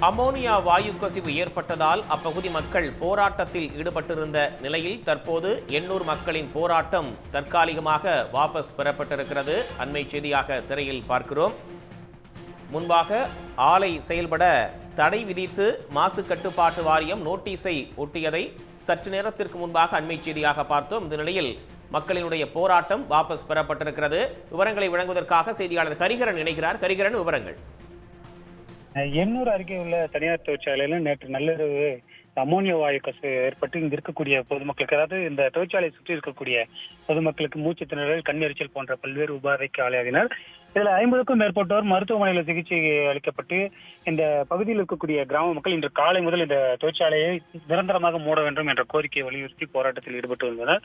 Ammonia வாயு கசிவு ஏற்பட்டதால் அப்பகுதி மக்கள் போராட்டத்தில் ஈடுபட்டிருந்த நிலையில் தற்போது எண்ணூர் மக்களின் போராட்டம் தற்காலிகமாக வாபஸ் பெறப்பட்டிருக்கிறது. அண்மை செய்தியாக திரையில் பார்க்கிறோம். முன்பாக ஆலை செயல்பட தடை விதித்து மாசு கட்டுப்பாட்டு வாரியம் நோட்டீஸை ஒட்டியதை சற்று நேரத்திற்கு முன்பாக அண்மை செய்தியாக பார்த்தோம். இந்த நிலையில் மக்களினுடைய போராட்டம் வாபஸ் பெறப்பட்டிருக்கிறது. விவரங்களை வழங்குவதற்காக செய்தியாளர் ஹரிகரன் இணைகிறார். ஹரிகரன், விவரங்கள். எண்ணூர் அருகே உள்ள தனியார் தொழிற்சாலையில நேற்று நள்ளிரவு அமோனியா வாயு கசிவு ஏற்பட்டு இங்க இருக்கக்கூடிய பொதுமக்களுக்கு, அதாவது இந்த தொழிற்சாலையை சுற்றி இருக்கக்கூடிய பொதுமக்களுக்கு மூச்சு திணறல், கண் எரிச்சல் போன்ற பல்வேறு உபாதைக்கு ஆளாகினர். இதுல 50க்கும் மேற்பட்டோர் மருத்துவமனையில் சிகிச்சை அளிக்கப்பட்டு இந்த பகுதியில் இருக்கக்கூடிய கிராம மக்கள் இன்று காலை முதல் இந்த தொழிற்சாலையை நிரந்தரமாக மூட வேண்டும் என்ற கோரிக்கையை வலியுறுத்தி போராட்டத்தில் ஈடுபட்டு வந்தனர்.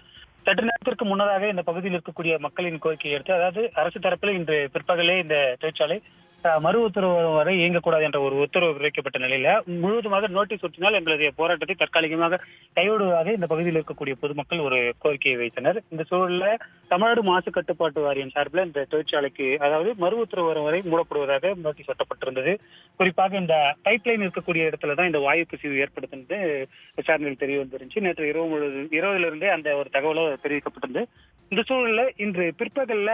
சற்று நேரத்திற்கு முன்னதாக இந்த பகுதியில் இருக்கக்கூடிய மக்களின் கோரிக்கையை எடுத்து, அதாவது அரசு தரப்பில் இன்று பிற்பகலே இந்த தொழிற்சாலை மறு உத்தரவு வரை இயங்கக்கூடாது என்ற ஒரு உத்தரவு பிறப்பிக்கப்பட்ட நிலையில முழுவதுமாக நோட்டீஸ் ஒட்டினால் எங்களுடைய போராட்டத்தை தற்காலிகமாக கைவிடுவதாக இந்த பகுதியில் இருக்கக்கூடிய பொதுமக்கள் ஒரு கோரிக்கையை வைத்தனர். இந்த சூழல்ல தமிழ்நாடு மாசு கட்டுப்பாட்டு வாரியம் சார்பில் இந்த தொழிற்சாலைக்கு, அதாவது மறு உத்தரவு வரும் வரை மூடப்படுவதாக நோட்டீஸ் ஒட்டப்பட்டிருந்தது. குறிப்பாக இந்த பைப்லைன் இருக்கக்கூடிய இடத்துலதான் இந்த வாயு கசிவு ஏற்படுத்தினது விசாரணையில் தெரிய வந்துருந்துச்சு. நேற்று இரவிலிருந்தே அந்த ஒரு தகவலோ தெரிவிக்கப்பட்டிருந்தது. இந்த சூழல்ல இன்று பிற்பகல்ல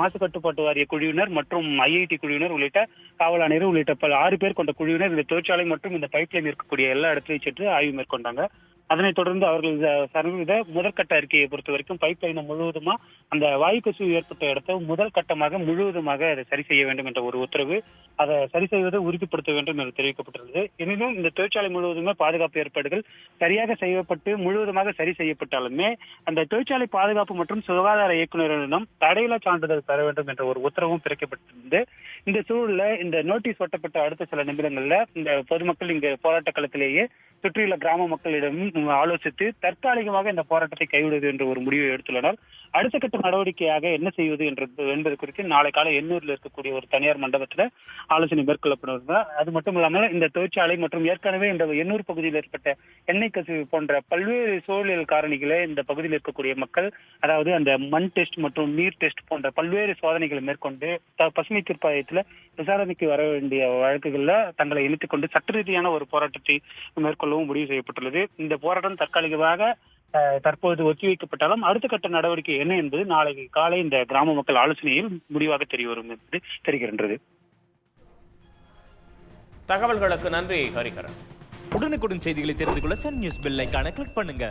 மாசு கட்டுப்பாட்டு வாரிய குழுவினர் மற்றும் ஐஐடி குழுவினர் உள்ளிட்ட காவல் ஆணையர் உள்ளிட்ட 6 பேர் கொண்ட குழுவினர் இந்த தொழிற்சாலை மற்றும் இந்த பைப்லைன் இருக்கக்கூடிய எல்லா இடத்திலையும் சென்று ஆய்வு மேற்கொண்டாங்க. அதனைத் தொடர்ந்து அவர்கள் சர்வீத முதற்கட்ட அறிக்கையை பொறுத்த வரைக்கும் பைப்லைனை முழுவதுமா அந்த வாயு கசிவு ஏற்பட்ட இடத்தை முதல் கட்டமாக முழுவதுமாக அதை சரி செய்ய வேண்டும் என்ற ஒரு உத்தரவு, அதை சரி செய்வதை உறுதிப்படுத்த வேண்டும் என்று தெரிவிக்கப்பட்டிருந்தது. எனினும் இந்த தொழிற்சாலை முழுவதுமே பாதுகாப்பு ஏற்பாடுகள் சரியாக செய்யப்பட்டு முழுவதுமாக சரி செய்யப்பட்டாலுமே அந்த தொழிற்சாலை பாதுகாப்பு மற்றும் சுகாதார இயக்குநரிடம் தடையில்லா சான்றிதழ் பெற வேண்டும் என்ற ஒரு உத்தரவும் பிறக்கப்பட்டிருந்தது. இந்த சூழல்ல இந்த நோட்டீஸ் ஒட்டப்பட்ட அடுத்த சில நிமிடங்கள்ல இந்த பொதுமக்கள் இங்க போராட்ட களத்திலேயே சுற்றியுள்ள கிராம மக்களிடம் ஆலோசித்து தற்காலிகமாக இந்த போராட்டத்தை கைவிடுவது என்ற ஒரு முடிவை எடுத்துள்ளனர். அடுத்த கட்ட நடவடிக்கையாக என்ன செய்வது என்பது குறித்து நாளை காலை எண்ணூரில் இருக்கக்கூடிய ஒரு தனியார் மண்டபத்துல ஆலோசனை மேற்கொள்ளப்படுவது. அது மட்டும் இல்லாமல் இந்த தொழிற்சாலை மற்றும் ஏற்கனவே இந்த எண்ணூர் பகுதியில் ஏற்பட்ட எண்ணெய் கசிவு போன்ற பல்வேறு சூழலியல் காரணிகளை இந்த பகுதியில் இருக்கக்கூடிய மக்கள், அதாவது அந்த மண் டெஸ்ட் மற்றும் நீர் டெஸ்ட் போன்ற பல்வேறு சோதனைகளை மேற்கொண்டு பசுமை தீர்ப்பாயத்துல விசாரணைக்கு வர வேண்டிய வழக்குகள்ல தங்களை இணைத்துக் கொண்டு சட்ட ரீதியான ஒரு போராட்டத்தை மேற்கொள்ளவும் முடிவு செய்யப்பட்டுள்ளது. இந்த போராட்டம் தற்காலிகமாக தற்போது ஒத்திவைக்கப்பட்டாலும் அடுத்த கட்ட நடவடிக்கை என்ன என்பது நாளை காலை இந்த கிராம மக்கள் ஆலோசனையில் முடிவாக தெரிய வரும் என்பது தெரிகின்றது. தகவல்களுக்கு நன்றி ஹரிகரன். உடனுக்குடன் செய்திகளை தெரிந்து கொள்ள சன் நியூஸ் பெல் ஐகானை கிளிக் பண்ணுங்க.